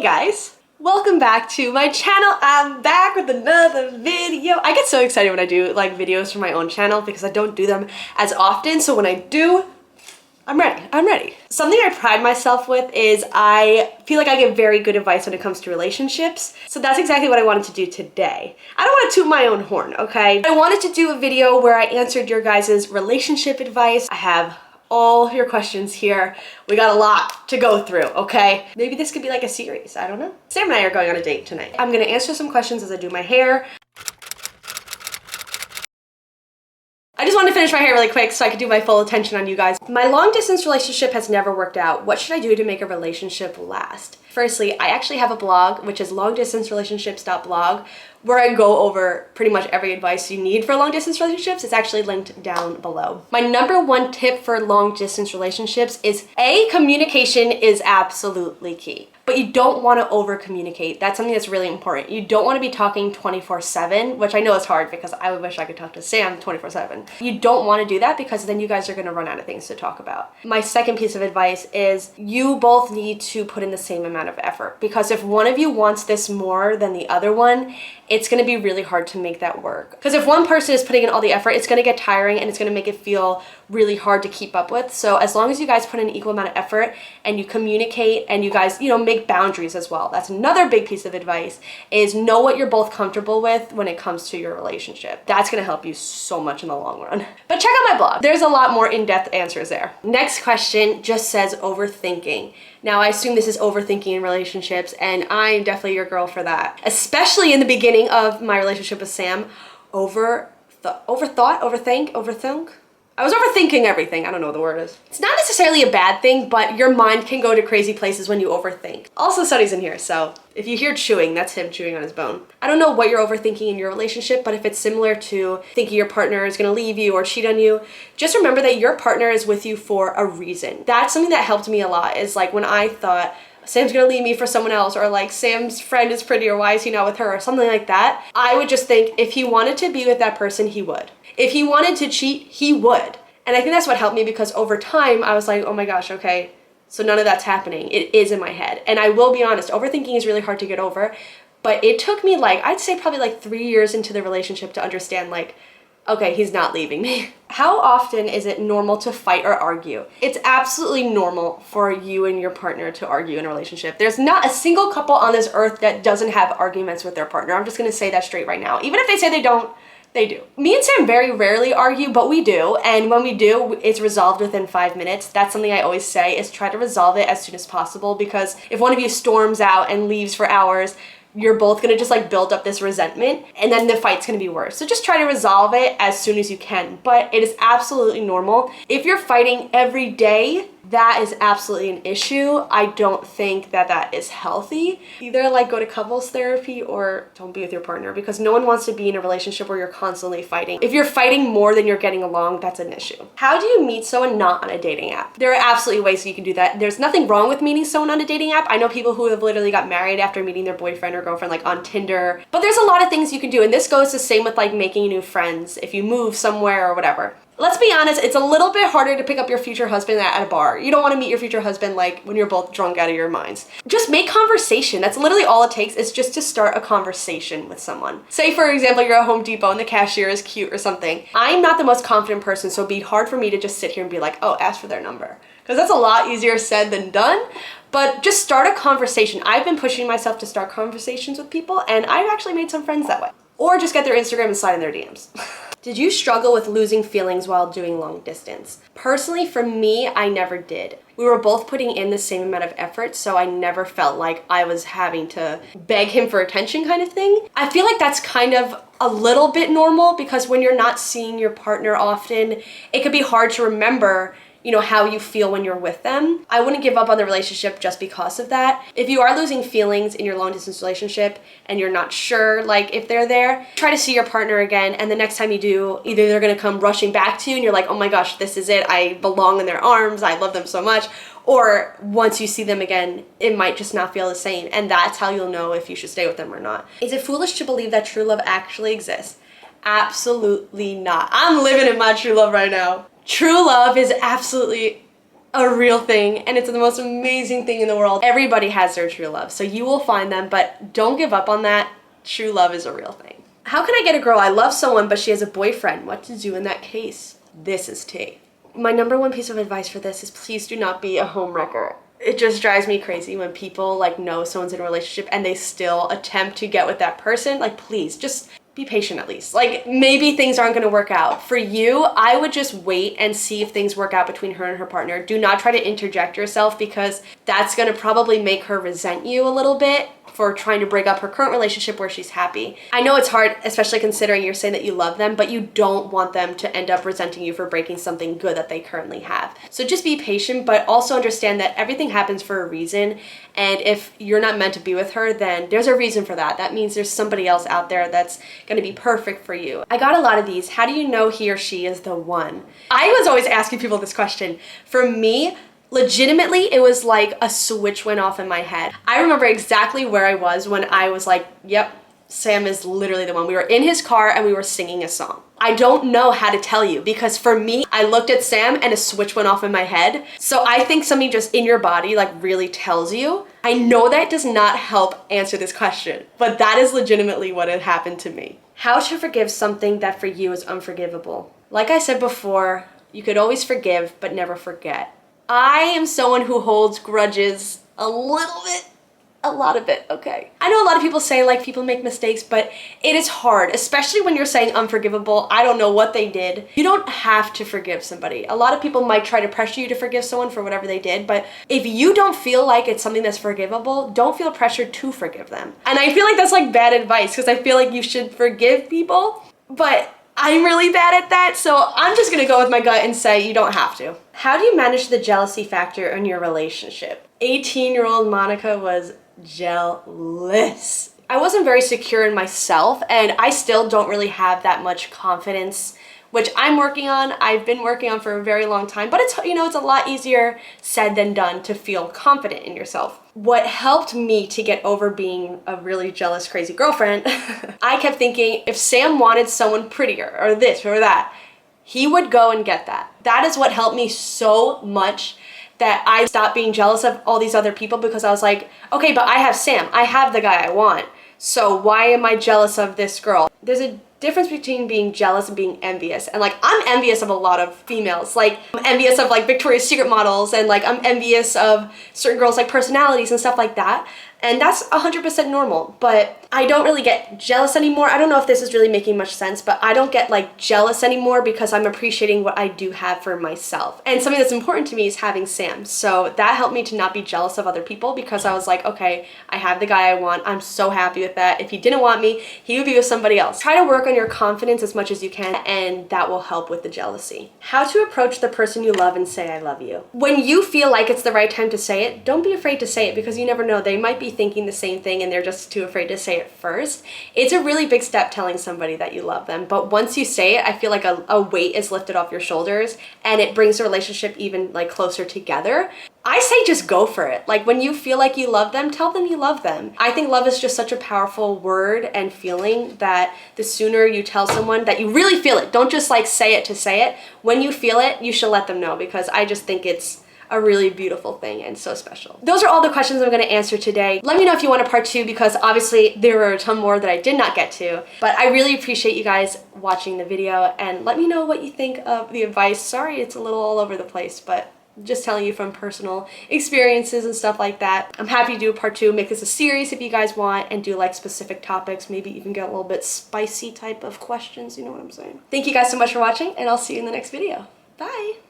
guys, welcome back to my channel. I'm back with another video. I get so excited when I do like videos for my own channel because I don't do them as often, so when I do, I'm ready. Something I pride myself with is I feel like I give very good advice when it comes to relationships. So that's exactly what I wanted to do today. I don't want to toot my own horn, okay? I wanted to do a video where I answered your guys' relationship advice. I have all your questions here. We got a lot to go through, okay? Maybe this could be like a series, I don't know. Sam and I are going on a date tonight. I'm gonna answer some questions as I do my hair. I just wanted to finish my hair really quick so I could do my full attention on you guys. My long distance relationship has never worked out. What should I do to make a relationship last? Firstly, I actually have a blog, which is longdistancerelationships.blog, where I go over pretty much every advice you need for long distance relationships. It's actually linked down below. My number one tip for long distance relationships is communication is absolutely key. But you don't want to over communicate. That's something that's really important. You don't want to be talking 24/7, which I know is hard because I wish I could talk to Sam 24/7. You don't want to do that because then you guys are going to run out of things to talk about. My second piece of advice is you both need to put in the same amount of effort, because if one of you wants this more than the other one, it's going to be really hard to make that work. Because if one person is putting in all the effort, it's going to get tiring and it's going to make it feel really hard to keep up with. So as long as you guys put in an equal amount of effort and you communicate and you guys, make boundaries as well. That's another big piece of advice, is know what you're both comfortable with when it comes to your relationship. That's going to help you so much in the long run. But check out my blog. There's a lot more in-depth answers there. Next question just says overthinking. Now, I assume this is overthinking in relationships, and I'm definitely your girl for that. Especially in the beginning of my relationship with Sam. Overthink? I was overthinking everything. I don't know what the word is. It's not necessarily a bad thing, but your mind can go to crazy places when you overthink. Also, Sonny's in here, so if you hear chewing, that's him chewing on his bone. I don't know what you're overthinking in your relationship, but if it's similar to thinking your partner is gonna leave you or cheat on you, just remember that your partner is with you for a reason. That's something that helped me a lot, is like when I thought, Sam's gonna leave me for someone else, or like Sam's friend is prettier, why is he not with her, or something like that. I would just think if he wanted to be with that person, he would. If he wanted to cheat, he would. And I think that's what helped me, because over time I was like, oh my gosh, okay, so none of that's happening. It is in my head. And I will be honest, overthinking is really hard to get over, but it took me I'd say probably 3 years into the relationship to understand okay, he's not leaving me. How often is it normal to fight or argue? It's absolutely normal for you and your partner to argue in a relationship. There's not a single couple on this earth that doesn't have arguments with their partner. I'm just gonna say that straight right now. Even if they say they don't, they do. Me and Sam very rarely argue, but we do. And when we do, it's resolved within 5 minutes. That's something I always say, is try to resolve it as soon as possible, because if one of you storms out and leaves for hours, you're both gonna just build up this resentment, and then the fight's gonna be worse. So just try to resolve it as soon as you can. But it is absolutely normal. If you're fighting every day, that is absolutely an issue. I don't think that that is healthy. Either go to couples therapy or don't be with your partner, because no one wants to be in a relationship where you're constantly fighting. If you're fighting more than you're getting along, that's an issue. How do you meet someone not on a dating app? There are absolutely ways that you can do that. There's nothing wrong with meeting someone on a dating app. I know people who have literally got married after meeting their boyfriend or girlfriend on Tinder, but there's a lot of things you can do, and this goes the same with making new friends if you move somewhere or whatever. Let's be honest, it's a little bit harder to pick up your future husband at a bar. You don't want to meet your future husband when you're both drunk out of your minds. Just make conversation. That's literally all it takes, is just to start a conversation with someone. Say, for example, you're at Home Depot and the cashier is cute or something. I'm not the most confident person, so it'd be hard for me to just sit here and be like, oh, ask for their number. Because that's a lot easier said than done. But just start a conversation. I've been pushing myself to start conversations with people, and I've actually made some friends that way. Or just get their Instagram and slide in their DMs. Did you struggle with losing feelings while doing long distance? Personally, for me, I never did. We were both putting in the same amount of effort, so I never felt like I was having to beg him for attention kind of thing. I feel like that's kind of a little bit normal, because when you're not seeing your partner often, it could be hard to remember how you feel when you're with them. I wouldn't give up on the relationship just because of that. If you are losing feelings in your long distance relationship and you're not sure if they're there, try to see your partner again, and the next time you do, either they're gonna come rushing back to you and you're like, oh my gosh, this is it, I belong in their arms, I love them so much, or once you see them again, it might just not feel the same, and that's how you'll know if you should stay with them or not. Is it foolish to believe that true love actually exists? Absolutely not. I'm living in my true love right now. True love is absolutely a real thing, and it's the most amazing thing in the world. Everybody has their true love, so you will find them, but don't give up on that. True love is a real thing. How can I get a girl? I love someone, but she has a boyfriend. What to do in that case? This is tea. My number one piece of advice for this is please do not be a homewrecker. It just drives me crazy when people like know someone's in a relationship and they still attempt to get with that person. Like, please just be patient at least. Like, maybe things aren't gonna work out. For you, I would just wait and see if things work out between her and her partner. Do not try to interject yourself, because that's gonna probably make her resent you a little bit for trying to break up her current relationship where she's happy. I know it's hard, especially considering you're saying that you love them, but you don't want them to end up resenting you for breaking something good that they currently have. So just be patient, but also understand that everything happens for a reason. And if you're not meant to be with her, then there's a reason for that. That means there's somebody else out there that's gonna be perfect for you. I got a lot of these. How do you know he or she is the one? I was always asking people this question. For me, legitimately, it was like a switch went off in my head. I remember exactly where I was when I was like, yep, Sam is literally the one. We were in his car and we were singing a song. I don't know how to tell you, because for me, I looked at Sam and a switch went off in my head. So I think something just in your body like really tells you. I know that does not help answer this question, but that is legitimately what had happened to me. How to forgive something that for you is unforgivable. Like I said before, you could always forgive, but never forget. I am someone who holds grudges a little bit, a lot of it, okay. I know a lot of people say like people make mistakes, but it is hard, especially when you're saying unforgivable. I don't know what they did. You don't have to forgive somebody. A lot of people might try to pressure you to forgive someone for whatever they did, but if you don't feel like it's something that's forgivable, don't feel pressured to forgive them. And I feel like that's like bad advice, because I feel like you should forgive people, but I'm really bad at that, so I'm just gonna go with my gut and say you don't have to. How do you manage the jealousy factor in your relationship? 18-year-old Monica was jealous. I wasn't very secure in myself, and I still don't really have that much confidence, which I'm working on. I've been working on for a very long time, but it's, you know, it's a lot easier said than done to feel confident in yourself. What helped me to get over being a really jealous, crazy girlfriend, I kept thinking if Sam wanted someone prettier or this or that, he would go and get that. That is what helped me so much, that I stopped being jealous of all these other people, because I was like, okay, but I have Sam. I have the guy I want. So why am I jealous of this girl? There's a difference between being jealous and being envious. And like, I'm envious of a lot of females. Like, I'm envious of like Victoria's Secret models, and like I'm envious of certain girls' like personalities and stuff like that. And that's 100% normal, but I don't really get jealous anymore. I don't know if this is really making much sense, but I don't get like jealous anymore, because I'm appreciating what I do have for myself. And something that's important to me is having Sam. So that helped me to not be jealous of other people, because I was like, okay, I have the guy I want. I'm so happy with that. If he didn't want me, he would be with somebody else. Try to work on your confidence as much as you can, and that will help with the jealousy. How to approach the person you love and say, I love you. When you feel like it's the right time to say it, don't be afraid to say it, because you never know. They might be thinking the same thing and they're just too afraid to say it first. It's a really big step telling somebody that you love them, but once you say it, I feel like a weight is lifted off your shoulders, and it brings the relationship even like closer together. I say just go for it. Like, when you feel like you love them, tell them you love them. I think love is just such a powerful word and feeling that the sooner you tell someone that you really feel it, don't just like say it to say it. When you feel it, you should let them know, because I just think it's a really beautiful thing and so special. Those are all the questions I'm gonna answer today. Let me know if you want a part 2, because obviously there were a ton more that I did not get to, but I really appreciate you guys watching the video, and let me know what you think of the advice. Sorry it's a little all over the place, but just telling you from personal experiences and stuff like that. I'm happy to do a part 2, make this a series if you guys want, and do like specific topics, maybe even get a little bit spicy type of questions, you know what I'm saying? Thank you guys so much for watching, and I'll see you in the next video. Bye!